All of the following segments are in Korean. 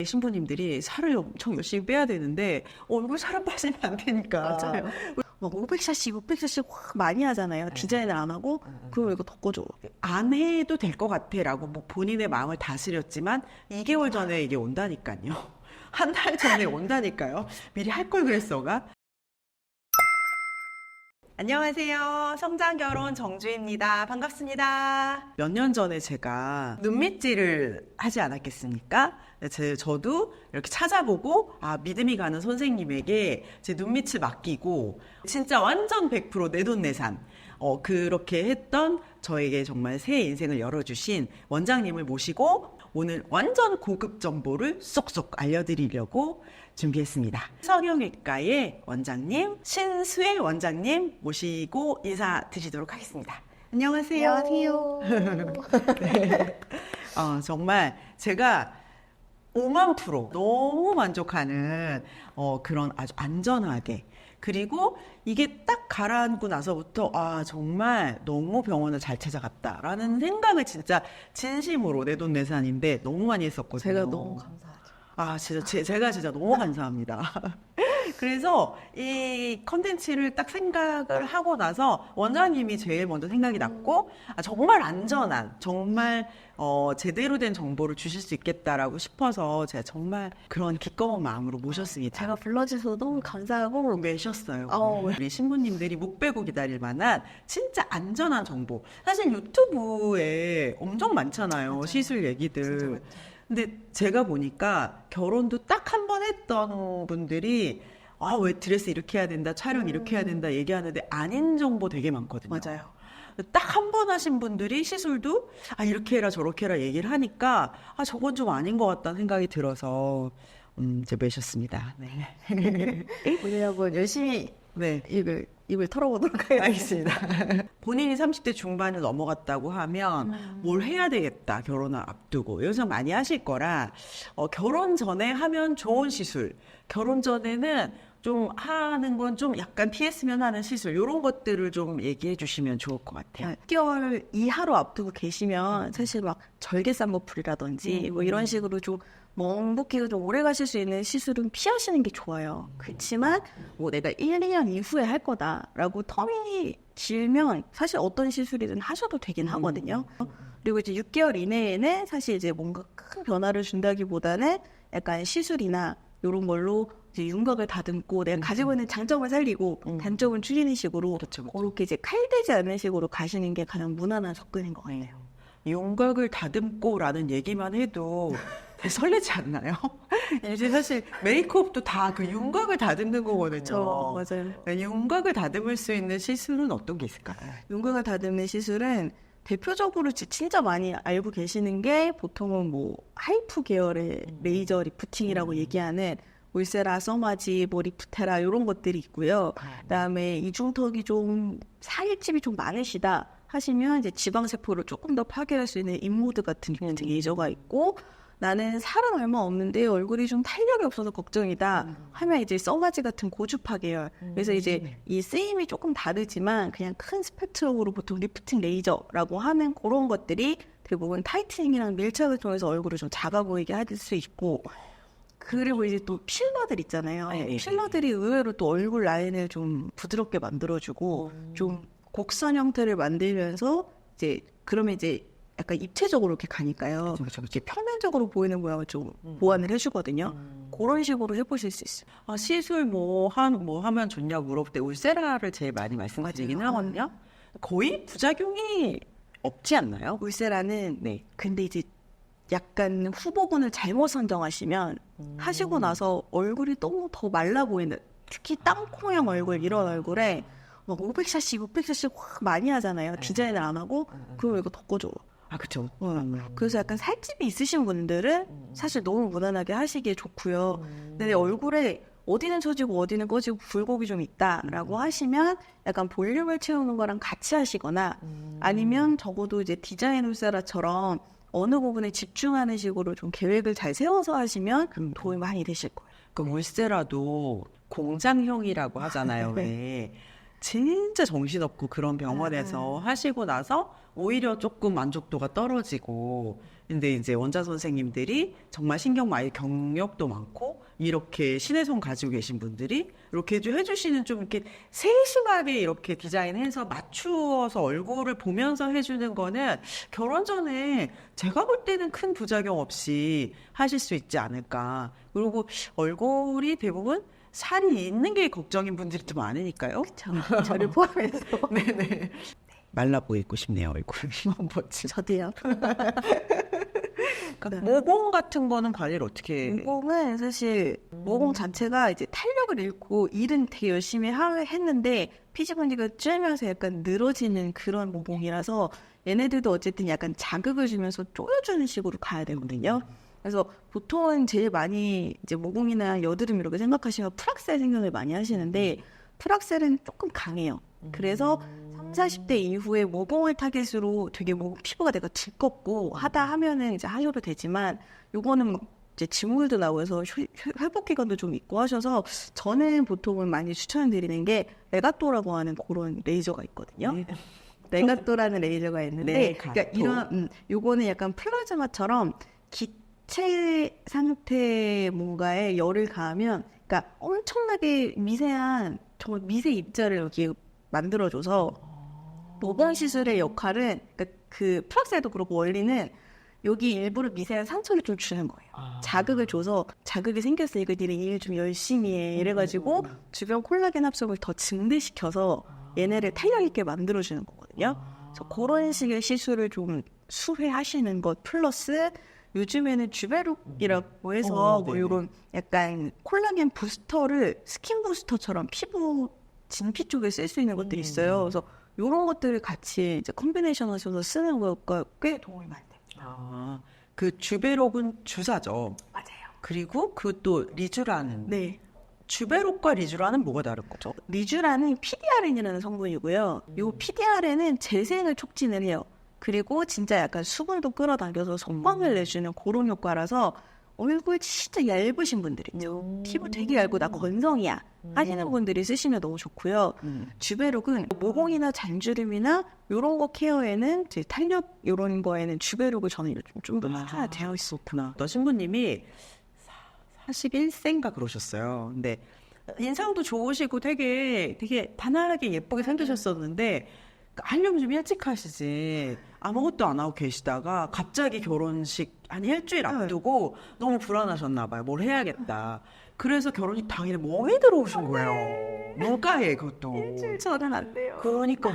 신부님들이 살을 엄청 열심히 빼야 되는데 얼굴 살은 빠지면 안 되니까. 맞아요. 막 500샷씩, 600샷씩 확 많이 하잖아요. 디자인을 안 하고. 그럼 이거 덮어줘. 안 해도 될 것 같아라고 뭐 본인의 마음을 다스렸지만 2개월 전에 이게 온다니까요. 한 달 전에 온다니까요. 미리 할 걸 그랬어가. 안녕하세요. 성장결혼 정주입니다. 반갑습니다. 몇 년 전에 제가 눈밑질을 하지 않았겠습니까? 저도 이렇게 찾아보고 믿음이 가는 선생님에게 제 눈밑을 맡기고 진짜 완전 100% 내돈내산 그렇게 했던 저에게 정말 새 인생을 열어주신 원장님을 모시고 오늘 완전 고급 정보를 쏙쏙 알려드리려고 준비했습니다. 성형외과의 원장님 신수혜 원장님 모시고 인사드리도록 하겠습니다. 안녕하세요. 안녕하세요. 네. 정말 제가 5만 프로 너무 만족하는 그런 아주 안전하게 그리고 이게 딱 가라앉고 나서부터 정말 너무 병원을 잘 찾아갔다라는 생각을 진짜 진심으로 내돈내산인데 너무 많이 했었거든요. 제가 너무 감사하죠. 제가 진짜 너무 감사합니다. 그래서 이 컨텐츠를 딱 생각을 하고 나서 원장님이 제일 먼저 생각이 났고 정말 안전한 정말 제대로 된 정보를 주실 수 있겠다라고 싶어서 제가 정말 그런 기꺼운 마음으로 모셨습니다. 제가 불러주셔서 너무 감사하고 매셨어요. 우리 신부님들이 목 빼고 기다릴 만한 진짜 안전한 정보. 사실 유튜브에 엄청 많잖아요. 맞아요. 시술 얘기들. 근데 제가 보니까 결혼도 딱 한 번 했던 분들이 왜 드레스 이렇게 해야 된다, 촬영 이렇게 해야 된다 얘기하는데 아닌 정보 되게 많거든요. 맞아요. 딱 한 번 하신 분들이 시술도 이렇게 해라 저렇게 해라 얘기를 하니까 저건 좀 아닌 것 같다는 생각이 들어서 제가 매셨습니다. 네. 오늘 한번 열심히 네. 입을 털어보도록 하겠습니다. 알겠습니다. 본인이 30대 중반을 넘어갔다고 하면 뭘 해야 되겠다, 결혼을 앞두고. 요즘 많이 하실 거라, 결혼 전에 하면 좋은 시술, 결혼 전에는 좀 하는 건 좀 약간 피했으면 하는 시술, 이런 것들을 좀 얘기해 주시면 좋을 것 같아요. 6개월 이하로 앞두고 계시면 사실 막 절개쌍꺼풀이라든지 뭐 이런 식으로 좀 멍붙기가 좀 오래 가실 수 있는 시술은 피하시는 게 좋아요. 그렇지만 뭐 내가 1, 2년 이후에 할 거다라고 텀이 길면 사실 어떤 시술이든 하셔도 되긴 하거든요. 그리고 이제 6개월 이내에는 사실 이제 뭔가 큰 변화를 준다기보다는 약간 시술이나 이런 걸로 이제 윤곽을 다듬고 내가 가지고 있는 장점을 살리고 단점을 줄이는 식으로 그렇죠. 그렇게 이제 칼대지 않는 식으로 가시는 게 가장 무난한 접근인 것 같아요. 윤곽을 다듬고라는 얘기만 해도 되게 설레지 않나요? 이제 사실 메이크업도 다 그 윤곽을 다듬는 거거든요. 맞아요. 윤곽을 다듬을 수 있는 시술은 어떤 게 있을까요? 윤곽을 다듬는 시술은 대표적으로 진짜 많이 알고 계시는 게 보통은 뭐 하이프 계열의 레이저 리프팅이라고 얘기하는 울세라, 써마지, 뭐 리프테라 이런 것들이 있고요. 그다음에 이중턱이 좀 살집이 좀 많으시다 하시면 이제 지방세포를 조금 더 파괴할 수 있는 인모드 같은 리프팅 레이저가 있고 나는 살은 얼마 없는데 얼굴이 좀 탄력이 없어서 걱정이다 하면 이제 써마지 같은 고주파 계열 그래서 이제 이 쓰임이 조금 다르지만 그냥 큰 스펙트럼으로 보통 리프팅 레이저라고 하는 그런 것들이 대부분 타이트닝이랑 밀착을 통해서 얼굴을 좀 작아 보이게 할 수 있고 그리고 이제 또 필러들 있잖아요. 필러들이 의외로 또 얼굴 라인을 좀 부드럽게 만들어주고 좀 곡선 형태를 만들면서 이제 그러면 이제 약간 입체적으로 이렇게 가니까요. 그쵸. 이렇게 평면적으로 보이는 모양을 좀 보완을 해주거든요. 그런 식으로 해보실 수 있어요. 시술 뭐 하면 좋냐고 물어볼 때 울세라를 제일 많이 말씀드리긴 하거든요. 거의 부작용이 없지 않나요? 울세라는 근데 이제 약간 후보군을 잘못 선정하시면 하시고 나서 얼굴이 너무 더 말라 보이는 특히 땅콩형 얼굴 이런 얼굴에 막 500샷씩 600샷씩 확 많이 하잖아요. 디자인을 안 하고 그럼 이거 덮어줘. 그쵸. 그래서 약간 살집이 있으신 분들은 사실 너무 무난하게 하시기에 좋고요. 근데 얼굴에 어디는 처지고 어디는 꺼지고 굴곡이 좀 있다라고 하시면 약간 볼륨을 채우는 거랑 같이 하시거나 아니면 적어도 이제 디자인 울세라처럼 어느 부분에 집중하는 식으로 좀 계획을 잘 세워서 하시면 도움이 많이 되실 거예요. 그 울세라도 공장형이라고 하잖아요. 왜 진짜 정신없고 그런 병원에서 하시고 나서 오히려 조금 만족도가 떨어지고, 근데 이제 원자 선생님들이 정말 신경 많이 경력도 많고 이렇게 신의 손 가지고 계신 분들이 이렇게 좀 해주시는, 좀 이렇게 세심하게 이렇게 디자인해서 맞추어서 얼굴을 보면서 해주는 거는 결혼 전에 제가 볼 때는 큰 부작용 없이 하실 수 있지 않을까. 그리고 얼굴이 대부분 살이 있는 게 걱정인 분들이 좀 많으니까요. 저를 포함해서. 네네. 말라 보이고 싶네요, 얼굴. 저도요. 그러니까 모공 같은 거는 관리를 어떻게? 모공은 사실 모공 자체가 이제 탄력을 잃고 일은 되게 열심히 했는데 피지분리가 쬐면서 약간 늘어지는 그런 모공이라서 얘네들도 어쨌든 약간 자극을 주면서 조여주는 식으로 가야 되거든요. 그래서 보통은 제일 많이 이제 모공이나 여드름 이렇게 생각하시면 프락셀 생각을 많이 하시는데 프락셀은 조금 강해요. 그래서 30, 40대 이후에 모공을 타겟으로 되게 피부가 내가 두껍고 하다 하면은 이제 하셔도 되지만 요거는 이제 지물도 나오고 해서 회복 기간도 좀 있고 하셔서 저는 보통은 많이 추천드리는 게 레가또라고 하는 그런 레이저가 있거든요. 레가또라는 레이저가 있는데 그러니까 이런 요거는 약간 플라즈마처럼 기체 상태 뭔가에 열을 가하면 그러니까 엄청나게 미세한 정말 미세 입자를 여기 만들어줘서 모공 시술의 역할은 그러니까 그 프락셀도 그렇고 원리는 여기 일부러 미세한 상처를 좀 주는 거예요. 자극을 줘서 자극이 생겼으니까 니네 일 좀 열심히 해 이래가지고 주변 콜라겐 합성을 더 증대시켜서 얘네를 탄력 있게 만들어주는 거거든요. 그래서 그런 식의 시술을 좀 수회하시는 것 플러스 요즘에는 주베룩이라고 해서 뭐 이런 약간 콜라겐 부스터를 스킨 부스터처럼 피부 진피 쪽에 쓸 수 있는 것들이 있어요. 그래서 이런 것들을 같이 이제 컨비네이션 하셔서 쓰는 거가 꽤 도움이 많이 돼요. 아, 그 주베록은 주사죠. 맞아요. 그리고 그 또 리쥬라는. 네. 주베록과 리쥬라는 뭐가 다른 거죠? 리쥬라는 PDRN이라는 성분이고요. 이 PDRN은 재생을 촉진을 해요. 그리고 진짜 약간 수분도 끌어당겨서 속광을 내주는 그런 효과라서 얼굴 진짜 얇으신 분들 있죠. 피부 되게 얇고 나 건성이야 하시는 분들이 쓰시면 너무 좋고요. 주베록은 모공이나 잔주름이나 이런 거 케어에는 이제 탄력 이런 거에는 주베록을 저는 좀 더 하나 되어 있었구나. 어떤 신부님이 41세인가 그러셨어요. 근데 인상도 좋으시고 되게 단아하게 예쁘게 생기셨었는데 하려면 좀 일찍 하시지. 아무것도 안 하고 계시다가 갑자기 결혼식 한 일주일 앞두고 너무 불안하셨나 봐요. 뭘 해야겠다. 그래서 결혼식 당일에 멍이 들어오신 거예요. 물가에 그것도. 일주일 전은 안 돼요. 그러니까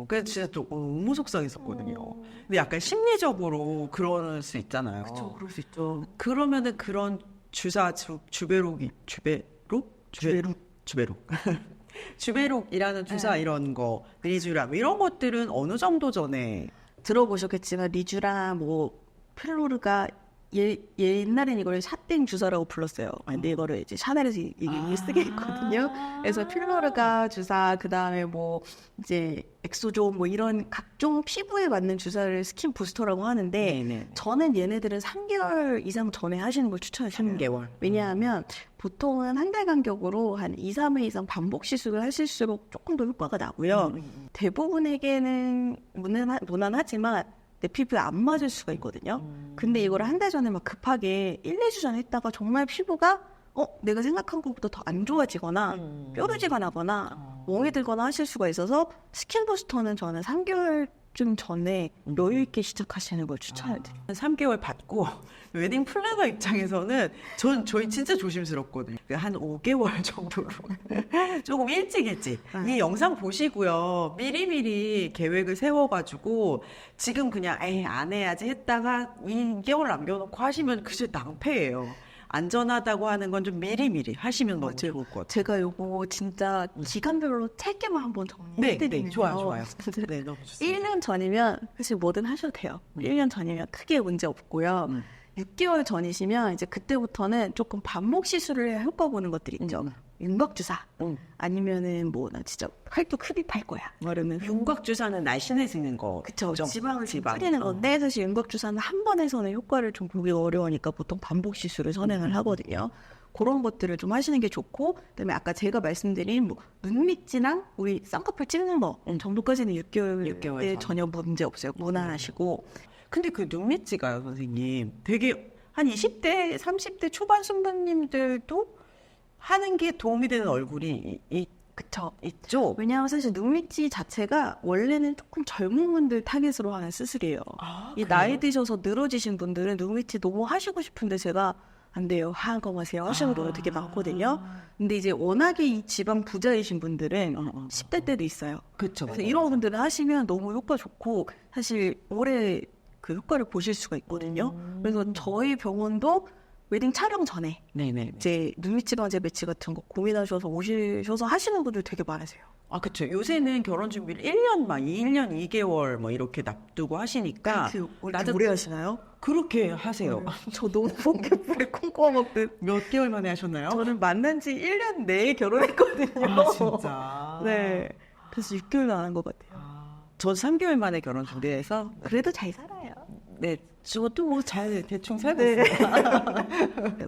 그래서 진짜 조금 너무 속상했었거든요. 근데 약간 심리적으로 그럴 수 있잖아요. 그렇죠, 그럴 수 있죠. 그러면은 그런 주베록이라는 주사 이런 거, 리쥬람 이런 것들은 어느 정도 전에 들어보셨겠지만 리쥬라 뭐 필로르가 옛날엔 이걸 샷땡 주사라고 불렀어요. 근데 이거를 이제 샤넬에서 쓰게 했거든요. 그래서 필로르가 주사, 그 다음에 뭐 이제 엑소존 뭐 이런 각종 피부에 맞는 주사를 스킨 부스터라고 하는데 네네. 저는 얘네들은 3개월 이상 전에 하시는 걸 추천해요. 3개월. 왜냐하면 보통은 한 달 간격으로 한 2, 3회 이상 반복 시술을 하실수록 조금 더 효과가 나고요. 대부분에게는 무난하지만 내 피부에 안 맞을 수가 있거든요. 근데 이걸 한 달 전에 막 급하게 1, 2주 전에 했다가 정말 피부가 내가 생각한 것보다 더 안 좋아지거나 뾰루지가 나거나 멍이 들거나 하실 수가 있어서 스킨 부스터는 저는 3개월쯤 전에 여유 있게 시작하시는 걸 추천해드려요. 3개월 받고 웨딩 플래너 입장에서는 저희 진짜 조심스럽거든요. 한 5개월 정도로 조금 일찍 이 영상 보시고요. 미리미리 계획을 세워가지고 지금 그냥 안 해야지 했다가 2개월 남겨놓고 하시면 그게 낭패예요. 안전하다고 하는 건 좀 미리미리 하시면 너무 좋을 것 같아요. 제가 요거 진짜 기간별로 짧게만 한번 정리해드리면 네, 좋아요. 네, 너무 좋습니다. 1년 전이면 사실 뭐든 하셔도 돼요. 1년 전이면 크게 문제 없고요. 6개월 전이시면 이제 그때부터는 조금 반복 시술을 해야 효과 보는 것들이 있죠. 윤곽주사 아니면은 뭐 나 진짜 활도 크게 팔 거야. 이러면 윤곽주사는 날씬해지는 거. 그쵸. 지방을 뿌리는 건데 사실 윤곽주사는 한 번에서는 효과를 좀 보기 어려우니까 보통 반복 시술을 선행을 하거든요. 그런 것들을 좀 하시는 게 좋고, 그다음에 아까 제가 말씀드린 뭐 눈밑이랑 우리 쌍꺼풀 찍는 거 정도까지는 6개월 전혀 문제 없어요. 무난하시고. 근데 그 눈밑지가요, 선생님. 되게 한 20대, 30대 초반 순부님들도 하는 게 도움이 되는 얼굴이 그쵸. 있죠? 왜냐하면 사실 눈밑지 자체가 원래는 조금 젊은 분들 타겟으로 하는 수술이에요. 이 그래요? 나이 드셔서 늘어지신 분들은 눈밑지 너무 하시고 싶은데 제가 안 돼요. 하얀 거 마세요. 하시는 분들 되게 많거든요. 근데 이제 워낙에 이 지방 부자이신 분들은 10대 때도 있어요. 그쵸. 그래서 이런 분들은 하시면 너무 효과 좋고 사실 오래 그 효과를 보실 수가 있거든요. 그래서 저희 병원도 웨딩 촬영 전에 네네. 이제 눈밑지방제 매치 같은 거 고민하셔서 오셔서 하시는 분들 되게 많으세요. 아, 그쵸. 요새는 결혼 준비를 1년 막 1년 2개월 뭐 이렇게 납두고 하시니까 나도 오래 하시나요? 그렇게 하세요. 저 너무 뽕개뿔에 콩구워 먹듯. 몇 개월 만에 하셨나요? 저는 만난 지 1년 내에 결혼했거든요. 아, 진짜. 네. 그래서 6개월도 안 한 것 같아요. 저 3개월 만에 결혼 준비해서 그래도 잘 살아요. 네, 저도 뭐 잘 대충 살고 네. 있어요.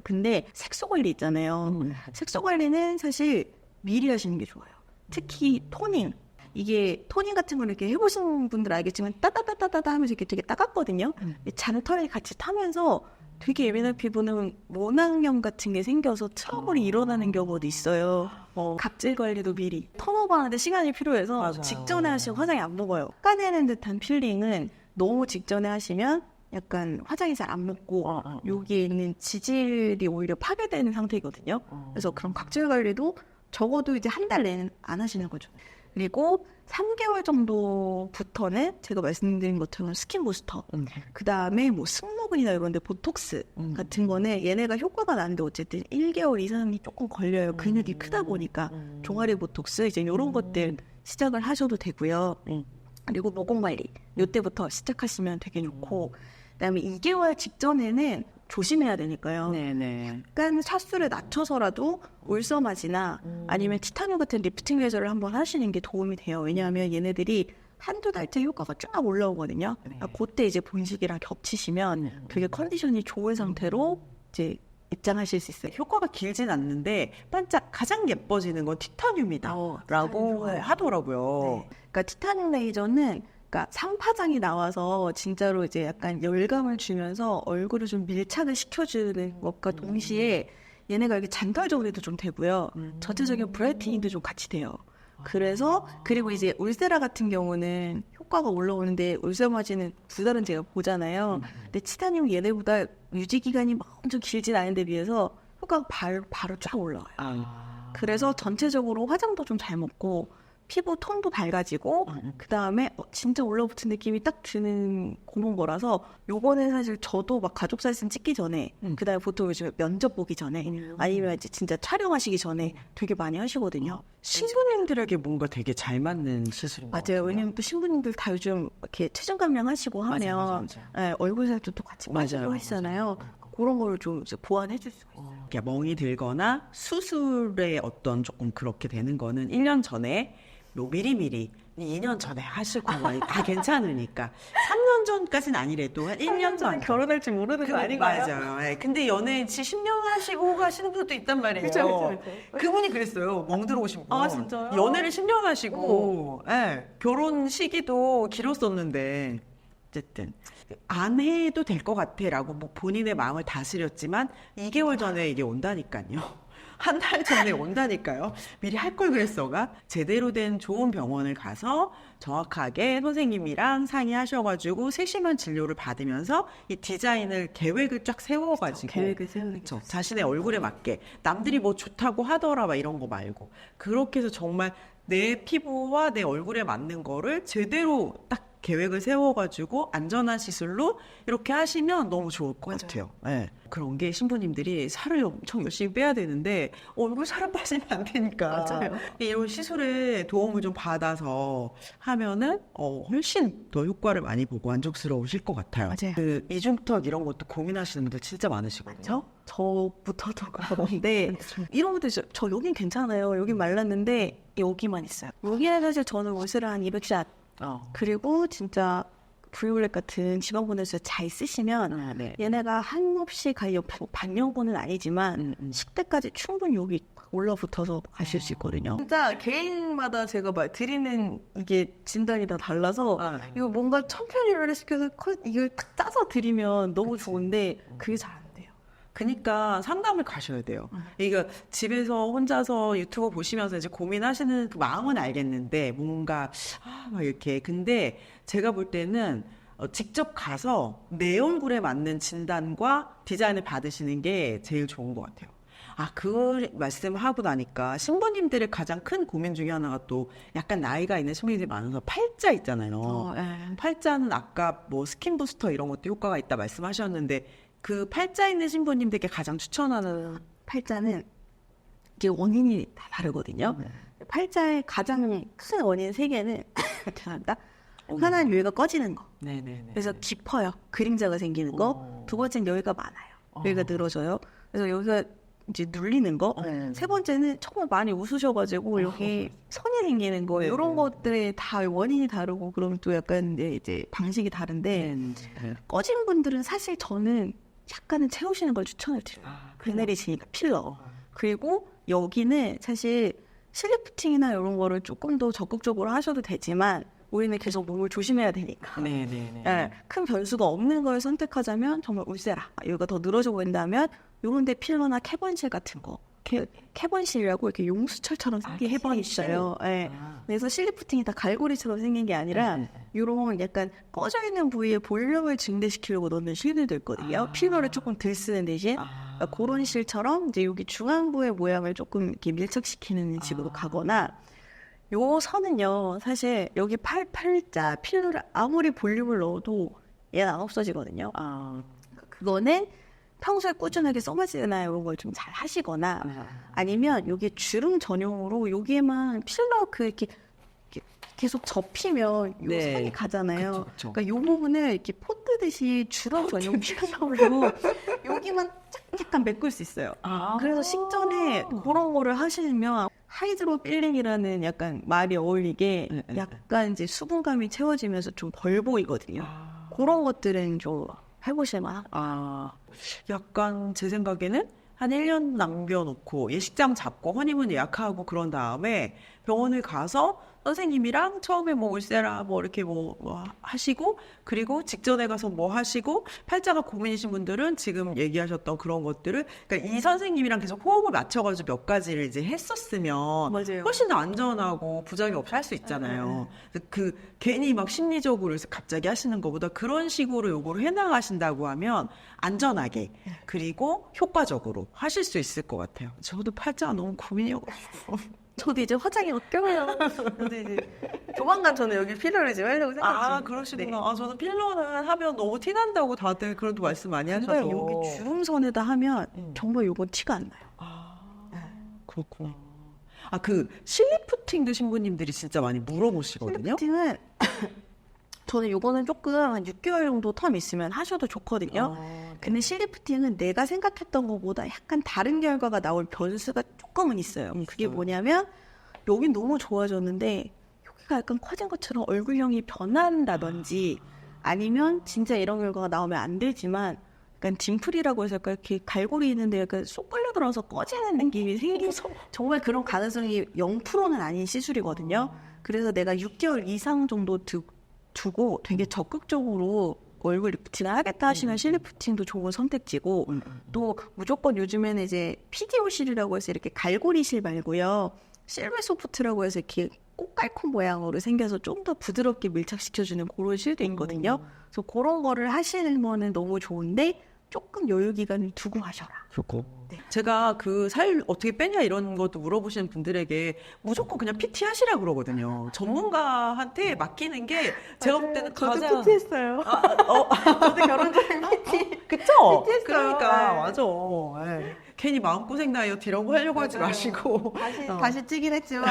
근데 색소 관리 있잖아요. 색소 관리는 사실 미리 하시는 게 좋아요. 특히 토닝. 이게 토닝 같은 걸 이렇게 해보신 분들 알겠지만 따따따따따 하면서 이렇게 되게 따갑거든요. 잔털이 같이 타면서 되게 예민한 피부는 모낭염 같은 게 생겨서 트러블이 일어나는 경우도 있어요. 각질 관리도 미리. 턴오버 하는데 시간이 필요해서 맞아요. 직전에 하시면 화장이 안 먹어요. 깎아내는 듯한 필링은 너무 직전에 하시면 약간 화장이 잘 안 먹고 여기에 있는 지질이 오히려 파괴되는 상태거든요. 그래서 그런 각질 관리도 적어도 이제 한 달 내는 안 하시는 거죠. 그리고 3개월 정도부터는 제가 말씀드린 것처럼 스킨 부스터, 그 다음에 뭐 승모근이나 이런 데 보톡스 같은 거는 얘네가 효과가 나는데 어쨌든 1개월 이상이 조금 걸려요. 근육이 크다 보니까. 종아리 보톡스 이제 이런 것들 시작을 하셔도 되고요. 그리고 모공 관리 이때부터 시작하시면 되게 좋고, 그다음에 2개월 직전에는 조심해야 되니까요. 네네. 약간 차수를 낮춰서라도 울서마지나 아니면 티타늄 같은 리프팅 레저를 한번 하시는 게 도움이 돼요. 왜냐하면 얘네들이 한두 달째 효과가 쫙 올라오거든요. 그때 이제 본식이랑 겹치시면 되게 컨디션이 좋은 상태로 이제 입장하실 수 있어요. 효과가 길진 않는데 반짝 가장 예뻐지는 건 티타늄이다 라고 하더라고요. 네. 그러니까 티타늄 레이저는 그러니까 상파장이 나와서 진짜로 이제 약간 열감을 주면서 얼굴을 좀 밀착을 시켜주는 것과 동시에 얘네가 이렇게 잔털 정리도 좀 되고요. 전체적인 브라이트닝도 좀 같이 돼요. 그래서 그리고 이제 울세라 같은 경우는 효과가 올라오는데 울세마지는 두 달은 제가 보잖아요. 근데 티타늄 얘네보다 유지 기간이 막 엄청 길진 않은데 비해서 효과가 바로 쫙 올라와요. 그래서 전체적으로 화장도 좀 잘 먹고 피부 톤도 밝아지고 그 다음에 진짜 올라붙은 느낌이 딱 드는 그런 거라서 요거는 사실 저도 막 가족 사진 찍기 전에 그 다음에 보통 요즘에 면접 보기 전에 아니면 이제 진짜 촬영하시기 전에 되게 많이 하시거든요. 신부님들에게 뭔가 되게 잘 맞는 시술인 것 같아요. 맞아요. 왜냐면 또 신부님들 다 요즘 이렇게 체중 감량하시고 하면 맞아요. 예, 얼굴 살도 또 같이 빠지고 맞아요. 하시잖아요. 그런 걸 좀 이제 보완해 줄 수가 있어요. 이렇게 멍이 들거나 수술에 어떤 조금 그렇게 되는 거는 1년 전에 요 미리미리 2년 전에 하시고 다 괜찮으니까 3년 전까지는 아니래도 한 1년 전 결혼할지 모르는 거 아닌가요? 맞아요. 네. 근데 연애 10년 하시고 가시는 분도 있단 말이에요. 그쵸. 그분이 그랬어요. 멍 들어오신 분. 아, 진짜요? 연애를 10년 하시고 예, 결혼 시기도 길었었는데 어쨌든 안 해도 될 것 같아라고 뭐 본인의 마음을 다스렸지만 2개월 전에 이게 온다니까요. 한 달 전에 온다니까요. 미리 할 걸 그랬어가 제대로 된 좋은 병원을 가서 정확하게 선생님이랑 상의하셔가지고 세심한 진료를 받으면서 이 디자인을 계획을 쫙 세워가지고 계획을 세우는 게 자신의 얼굴에 맞게 남들이 뭐 좋다고 하더라 막 이런 거 말고 그렇게 해서 정말 내 피부와 내 얼굴에 맞는 거를 제대로 딱 계획을 세워가지고 안전한 시술로 이렇게 하시면 너무 좋을 것 같아요. 네. 그런 게 신부님들이 살을 엄청 열심히 빼야 되는데 얼굴 살을 빠지면 안 되니까 맞아요. 이런 시술에 도움을 좀 받아서 하면은 훨씬 더 효과를 많이 보고 만족스러우실 것 같아요. 맞아요. 그 이중턱 이런 것도 고민하시는 분들 진짜 많으시거든요. 저부터도 그런데 이런 분들 저 여긴 괜찮아요. 여긴 말랐는데 여기만 있어요. 여기는 사실 저는 옷을 한 200샷 그리고 진짜 브이올렛 같은 지방분해수 잘 쓰시면 네. 얘네가 한없이 반영고는 아니지만 식대까지 충분히 여기 올라붙어서 가실 수 있거든요. 진짜 개인마다 제가 드리는 이게 진단이 다 달라서 이거 뭔가 천편일률을 시켜서 이걸 딱 짜서 드리면 너무 좋은데 그게 잘 안 돼요. 그러니까 상담을 가셔야 돼요. 그러니까 집에서 혼자서 유튜브 보시면서 이제 고민하시는 그 마음은 알겠는데 뭔가 막 이렇게 근데 제가 볼 때는 직접 가서 내 얼굴에 맞는 진단과 디자인을 받으시는 게 제일 좋은 것 같아요. 그 말씀하고 나니까 신부님들의 가장 큰 고민 중에 하나가 또 약간 나이가 있는 신부님들이 많아서 팔자 있잖아요. 팔자는 아까 뭐 스킨 부스터 이런 것도 효과가 있다 말씀하셨는데 그 팔자 있는 신부님들께 가장 추천하는 팔자는 이게 원인이 다 다르거든요. 팔자의 가장 큰 원인 3개는 죄송합니다. 하나는 여기가 꺼지는 거. 네네네. 그래서 깊어요. 그림자가 생기는 거. 두 번째는 여기가 많아요. 여기가 늘어져요. 그래서 여기가 이제 눌리는 거. 세 번째는 정말 많이 웃으셔가지고 여기 선이 생기는 거. 이런 것들이 다 원인이 다르고 그러면 또 약간 이제 방식이 다른데 꺼진 분들은 사실 저는 약간은 채우시는 걸 추천을 드려요. 그네리시니까 필러. 그리고 여기는 사실 실리프팅이나 이런 거를 조금 더 적극적으로 하셔도 되지만 우리는 계속 몸을 조심해야 되니까. 네네네. 큰 변수가 없는 걸 선택하자면 정말 울세라. 여기가 더 늘어져 보인다면 이런 데 필러나 캐번실 같은 거. 캐번실이라고 이렇게 용수철처럼 생긴 해번이 있어요. 그래서 실리프팅이 다 갈고리처럼 생긴 게 아니라 이런 약간 꺼져 있는 부위에 볼륨을 증대시키려고 넣는 실들도 있거든요. 필러를 조금 덜 쓰는 대신 그런 실처럼 이제 여기 중앙부의 모양을 조금 이렇게 밀착시키는 식으로 가거나 요 선은요 사실 여기 팔자 필러를 아무리 볼륨을 넣어도 얘는 안 없어지거든요. 그거는 평소에 꾸준하게 써마시나 이런 걸 좀 잘 하시거나 아니면 여기 주름 전용으로 여기에만 필러 이렇게 계속 접히면 요 선이 가잖아요. 그쵸. 그러니까 요 부분을 이렇게 포뜨듯이 주름 전용 필러로 여기만 약간 메꿀 수 있어요. 그래서 식전에 그런 거를 하시면 하이드로 필링이라는 약간 말이 어울리게 약간 이제 수분감이 채워지면서 좀 덜 보이거든요. 그런 것들은 좀 해보실 만한. 약간 제 생각에는 한 1년 남겨놓고 예식장 잡고 허니문 예약하고 그런 다음에 병원을 가서 선생님이랑 처음에 뭐 울세라 뭐 이렇게 뭐 하시고 그리고 직전에 가서 뭐 하시고 팔자가 고민이신 분들은 지금 얘기하셨던 그런 것들을 그러니까 이 선생님이랑 계속 호흡을 맞춰가지고 몇 가지를 이제 했었으면 맞아요. 훨씬 더 안전하고 부작용 없이 할 수 있잖아요. 그 괜히 막 심리적으로 갑자기 하시는 것보다 그런 식으로 요거를 해나가신다고 하면 안전하게 그리고 효과적으로 하실 수 있을 것 같아요. 저도 팔자가 너무 고민이어가지고. 저도 이제 화장이 어때요? 저도 이제 조만간 저는 여기 필러를 좀 하려고 생각 중이에요. 그러시구나. 저는 필러는 하면 너무 티난다고 다들 그래도 말씀 많이 하셔서. 여기 주름선에다 하면 정말 요건 티가 안 나요. 그렇구나. 그 실리프팅도 신부님들이 진짜 많이 물어보시거든요. 실리프팅은 저는 요거는 조금 한 6개월 정도 텀 있으면 하셔도 좋거든요. 근데 실리프팅은 내가 생각했던 것보다 약간 다른 결과가 나올 변수가 조금은 있어요. 그게 뭐냐면 여긴 너무 좋아졌는데 여기가 약간 커진 것처럼 얼굴형이 변한다든지 아니면 진짜 이런 결과가 나오면 안 되지만 약간 딤플이라고 해서 약간 이렇게 갈고리 있는데 약간 쏙 끌려들어서 꺼지는 느낌이 생겨서 정말 그런 가능성이 0%는 아닌 시술이거든요. 그래서 내가 6개월 이상 정도 두고 되게 적극적으로 얼굴 리프팅을 하겠다 하시면 실리프팅도 좋은 선택지고 또 무조건 요즘에는 이제 PDO실이라고 해서 이렇게 갈고리실 말고요. 실베소프트라고 해서 이렇게 꽃갈콘 모양으로 생겨서 좀 더 부드럽게 밀착시켜주는 그런 실도 있거든요. 그래서 그런 거를 하시면 너무 좋은데 조금 여유 기간을 두고 하셔라. 좋고. 제가 그 살 어떻게 빼냐 이런 것도 물어보시는 분들에게 무조건 그냥 PT 하시라 그러거든요. 전문가한테 맡기는 게 제가 볼 때는 가장 PT 했어요. 저도 결혼 전에 PT. 그쵸? PT 했어요. 그러니까 네. 맞아. 괜히 마음고생 다이어트 이런 거 하려고 하지 마시고 다시 찌긴 했지만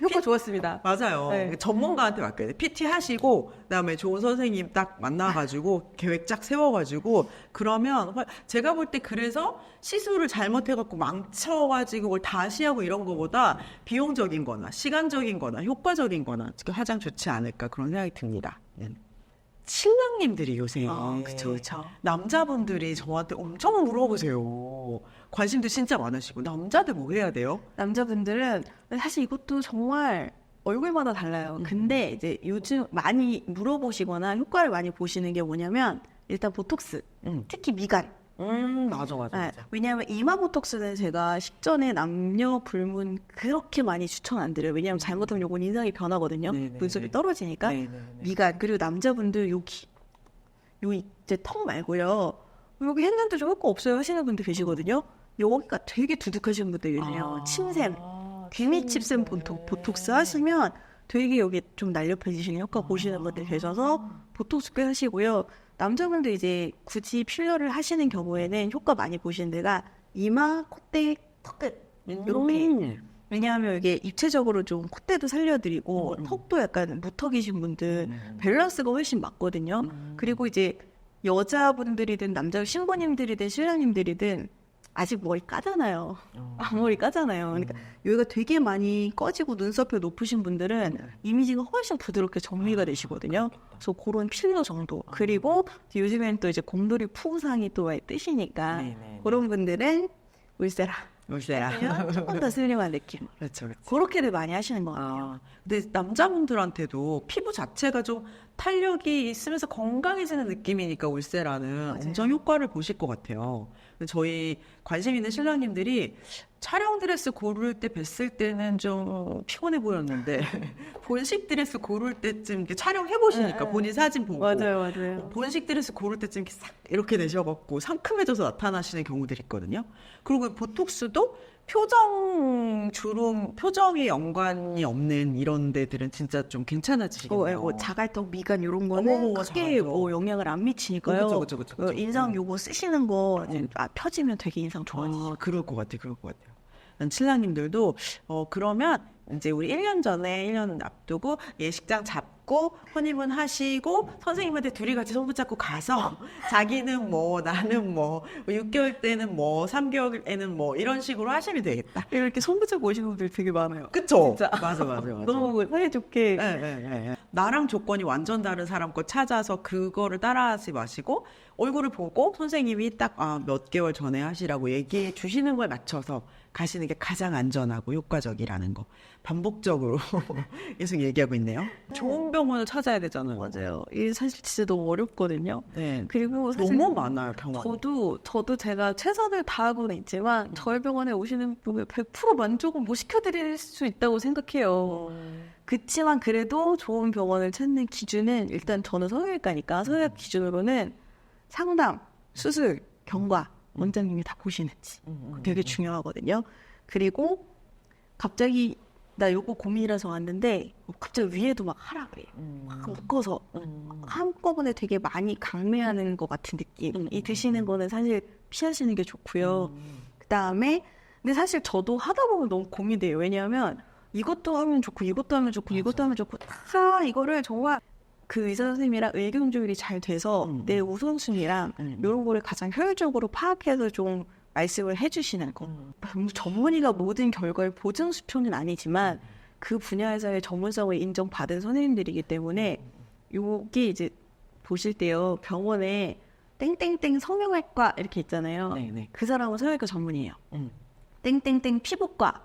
효과 좋았습니다. 맞아요. 네. 전문가한테 맡겨야 돼. PT 하시고 그다음에 좋은 선생님 딱 만나가지고 계획 쫙 세워가지고 그러면 제가 볼 때 그래서 시술을 잘못해갖고 망쳐가지고 그걸 다시 하고 이런 거보다 비용적인 거나 시간적인 거나 효과적인 거나 가장 좋지 않을까 그런 생각이 듭니다. 신랑님들이 요새 그쵸, 그쵸. 남자분들이 저한테 엄청 물어보세요. 관심도 진짜 많으시고 남자들 뭐 해야 돼요? 남자분들은 사실 이것도 정말 얼굴마다 달라요. 근데 이제 요즘 많이 물어보시거나 효과를 많이 보시는 게 뭐냐면 일단 보톡스, 특히 미간. 맞아. 네, 왜냐하면 이마 보톡스는 제가 식전에 남녀 불문 그렇게 많이 추천 안 드려요. 왜냐하면 잘못하면 요건 인상이 변하거든요. 네네네. 눈썹이 떨어지니까. 미간 그리고 남자분들 여기 요 이제 턱 말고요. 여기 했는데 좀 효과 없어요 하시는 분들 계시거든요. 여기가 되게 두둑하신 분들 계세요. 침샘, 귀밑집샘 보톡스 하시면 되게 여기 좀 날렵해지시는 효과 보시는 분들 계셔서 보톡스 꽤 하시고요. 남자분들 이제 굳이 필러를 하시는 경우에는 효과 많이 보시는 데가 이마, 콧대, 턱끝 이렇게. 왜냐하면 이게 입체적으로 좀 콧대도 살려드리고 턱도 약간 무턱이신 분들 밸런스가 훨씬 맞거든요. 그리고 이제 여자분들이든 남자 신부님들이든 신랑님들이든 아직 머리 까잖아요. 앞머리 까잖아요. 그러니까 여기가 되게 많이 꺼지고 눈썹이 높으신 분들은 이미지가 훨씬 부드럽게 정리가 되시거든요. 그래서 그런 필러 정도. 그리고 요즘엔 또 이제 곰돌이 푸우상이 또 많이 뜨시니까 그런 분들은 울세라. 조금 더 슬림한 느낌. 그렇죠. 그렇게들 많이 하시는 것 같아요. 근데 남자분들한테도 피부 자체가 좀 탄력이 있으면서 건강해지는 느낌이니까 울세라는 엄청 효과를 보실 것 같아요. 근데 저희 관심 있는 신랑님들이 촬영 드레스 고를 때 뵀을 때는 좀 피곤해 보였는데 본식 드레스 고를 때쯤 이렇게 촬영해 보시니까 본인 사진 보고 맞아요. 본식 드레스 고를 때쯤 이렇게 싹 이렇게 내셔갖고 상큼해져서 나타나시는 경우들이 있거든요. 그리고 보톡스도 표정에 연관이 없는 이런 데들은 진짜 좀 괜찮아지시겠네요. 뭐 자갈턱, 미간 이런 거는 크게 뭐 영향을 안 미치니까요. 그쵸. 인상 요거 쓰시는 거 펴지면 되게 인상 좋아지죠. 그럴 것 같아요. 난 신랑님들도 그러면 이제 우리 1년 앞두고 예식장 잡고 혼인문 하시고 선생님한테 둘이 같이 손 붙잡고 가서 자기는 뭐 나는 뭐 6개월 때는 뭐 3개월에는 뭐 이런 식으로 하시면 되겠다. 이렇게 손 붙잡고 오시는 분들 되게 많아요. 그쵸? 진짜. 맞아. 너무 사이좋게. 네. 나랑 조건이 완전 다른 사람 거 찾아서 그거를 따라하지 마시고 얼굴을 보고 선생님이 딱 몇 개월 전에 하시라고 얘기해 주시는 거에 맞춰서 가시는 게 가장 안전하고 효과적이라는 거 반복적으로 계속 얘기하고 있네요. 좋은 병원을 찾아야 되잖아요. 맞아요. 이게 사실 진짜 너무 어렵거든요. 네. 그리고 사실 너무 많아요, 병원. 저도 제가 최선을 다하고는 있지만 저희 병원에 오시는 분을 100% 만족은 못 시켜드릴 수 있다고 생각해요. 그치만 그래도 좋은 병원을 찾는 기준은 일단 저는 성형외과니까 성형외과 기준으로는 상담, 수술, 경과 원장님이 다 보시는지 되게 중요하거든요. 그리고 갑자기 나 요거 고민이라서 왔는데 갑자기 위에도 막 하라 그래요. 막 묶어서 한꺼번에 되게 많이 강매하는 것 같은 느낌이 드시는 거는 사실 피하시는 게 좋고요. 그다음에 근데 사실 저도 하다 보면 너무 고민돼요. 왜냐하면 이것도 하면 좋고 이것도 하면 좋고 이것도 하면 좋고 다 이거를 정말 그 의사 선생님이랑 의견 조율이 잘 돼서 내 우선순위랑 이런 거를 가장 효율적으로 파악해서 좀 말씀을 해주시는 거. 전문의가 모든 결과를 보증 수표는 아니지만 그 분야에서의 전문성을 인정받은 선생님들이기 때문에 요게 이제 보실 때요 병원에 땡땡땡 성형외과 이렇게 있잖아요. 네네. 그 사람은 성형외과 전문이에요. 땡땡땡 피부과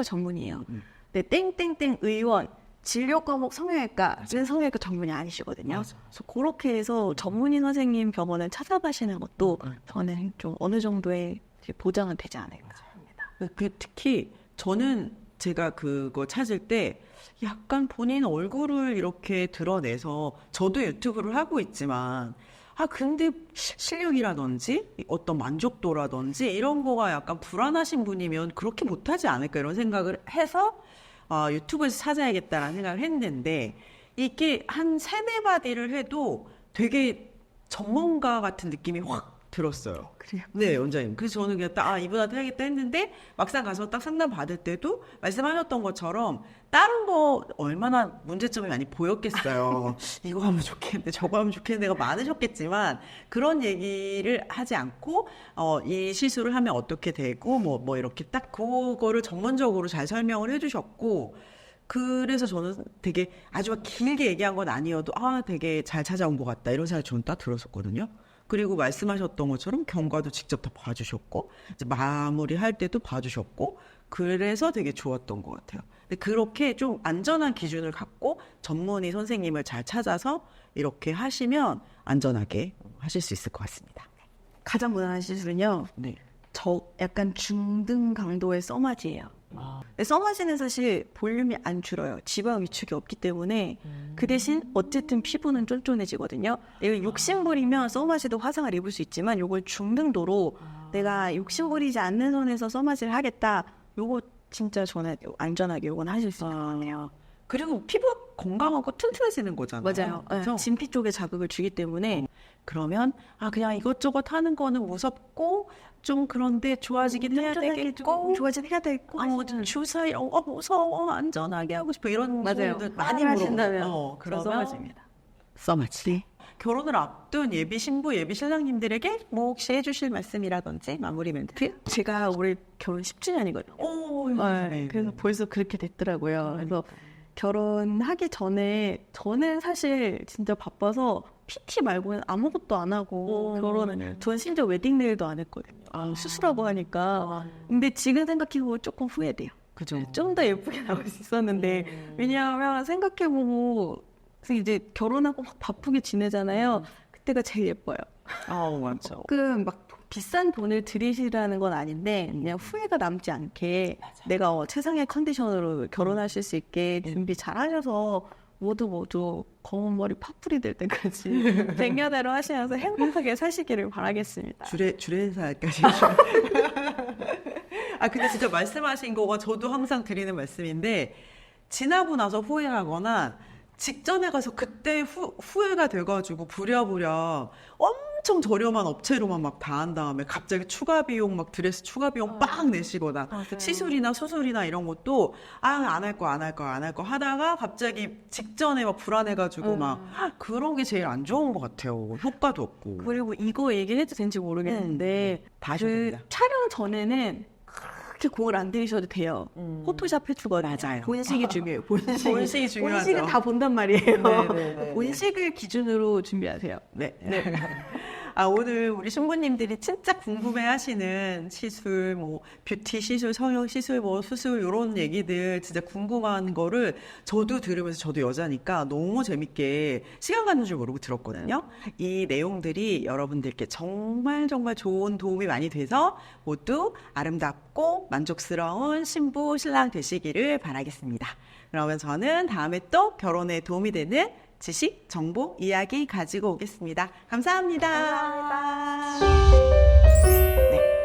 전문이에요. 네, 땡땡땡 의원 진료 과목 성형외과는 성형외과 전문이 아니시거든요. 맞아. 그래서 그렇게 해서 전문의 선생님 병원을 찾아가시는 것도 저는 좀 어느 정도의 보장은 되지 않을까 합니다. 특히 저는 제가 그거 찾을 때 약간 본인 얼굴을 이렇게 드러내서 저도 유튜브를 하고 있지만 근데 실력이라든지 어떤 만족도라든지 이런 거가 약간 불안하신 분이면 그렇게 못하지 않을까 이런 생각을 해서 유튜브에서 찾아야겠다라는 생각을 했는데 이게 한 세네 마디를 해도 되게 전문가 같은 느낌이 확 들었어요. 그래요? 네, 원장님. 그래서 저는 그냥 딱 이분한테 하겠다 했는데 막상 가서 딱 상담 받을 때도 말씀하셨던 것처럼 다른 거 얼마나 문제점이 많이 보였겠어요. 이거 하면 좋겠는데 저거 하면 좋겠는데가 많으셨겠지만 그런 얘기를 하지 않고 이 시술을 하면 어떻게 되고 뭐 이렇게 딱 그거를 전문적으로 잘 설명을 해주셨고 그래서 저는 되게 아주 막 길게 얘기한 건 아니어도 되게 잘 찾아온 것 같다 이런 생각이 저는 딱 들었었거든요. 그리고 말씀하셨던 것처럼 경과도 직접 다 봐주셨고 이제 마무리할 때도 봐주셨고 그래서 되게 좋았던 것 같아요. 근데 그렇게 좀 안전한 기준을 갖고 전문의 선생님을 잘 찾아서 이렇게 하시면 안전하게 하실 수 있을 것 같습니다. 가장 무난한 시술은요. 네. 저 약간 중등 강도의 써마지예요. 근데 써마지는 사실 볼륨이 안 줄어요. 지방 위축이 없기 때문에 그 대신 어쨌든 피부는 쫀쫀해지거든요. 이거 욕심부리면 써마지도 화상을 입을 수 있지만 이걸 중등도로 내가 욕심부리지 않는 선에서 써마지를 하겠다. 요거 진짜 저는 안전하게 요건 하실 수 있거든요. 그리고 피부가 건강하고 튼튼해지는 거잖아요. 맞아요. 그래서 진피 쪽에 자극을 주기 때문에 그러면 그냥 이것저것 하는 거는 무섭고 좀 그런데 좋아지긴 해야 되겠고 좋아지긴 해야 되겠고 좀 주사 이런 거 무서워 안전하게 하고 싶어 이런 맞아요. 분들 많이 하신다면 그러면 써마지입니다. 써마지. 결혼을 앞둔 예비 신부 예비 신랑님들에게 뭐 혹시 해주실 말씀이라든지 마무리 멘트? 제가 올해 결혼 10주년이거든요. 네. 그래서 벌써 그렇게 됐더라고요. 그래서 결혼하기 전에 저는 사실 진짜 바빠서 PT 말고는 아무것도 안 하고 결혼을 전 심지어 웨딩네일도 안 했거든요. 수술하고 하니까. 근데 지금 생각해보면 조금 후회돼요. 그죠. 좀 더 예쁘게 나올 수 있었는데 왜냐하면 생각해보고 이제 결혼하고 막 바쁘게 지내잖아요. 그때가 제일 예뻐요. 맞죠. 조금 막 비싼 돈을 들이시라는 건 아닌데 그냥 후회가 남지 않게 내가 최상의 컨디션으로 결혼하실 수 있게 준비 잘 하셔서 모두 검은 머리 파풀이 될 때까지 백년대로 하시면서 행복하게 사시기를 바라겠습니다. 주례사까지. 근데 진짜 말씀하신 거가 저도 항상 드리는 말씀인데 지나고 나서 후회하거나 직전에 가서 그때 후회가 돼가지고 부랴부랴 엄청 저렴한 업체로만 막 다 한 다음에 갑자기 추가 비용 막 드레스 추가 비용 빡 내시거나 시술이나 수술이나 이런 것도 안 할 거 하다가 갑자기 직전에 막 불안해가지고 막 그런 게 제일 안 좋은 것 같아요. 효과도 없고. 그리고 이거 얘기해도 되는지 모르겠는데 다 하셔도 됩니다. 촬영 전에는 그렇게 공을 안 들이셔도 돼요. 포토샵 해주거든요. 맞아요. 본식이 중요해요. 본식이 중요하죠. 본식은 다 본단 말이에요. 네네네. 본식을 기준으로 준비하세요. 네. 오늘 우리 신부님들이 진짜 궁금해하시는 시술, 뭐 뷰티 시술, 성형 시술, 뭐 수술 이런 얘기들 진짜 궁금한 거를 저도 들으면서 저도 여자니까 너무 재밌게 시간 가는 줄 모르고 들었거든요. 이 내용들이 여러분들께 정말 좋은 도움이 많이 돼서 모두 아름답고 만족스러운 신부 신랑 되시기를 바라겠습니다. 그러면 저는 다음에 또 결혼에 도움이 되는 지식, 정보, 이야기 가지고 오겠습니다. 감사합니다. 네.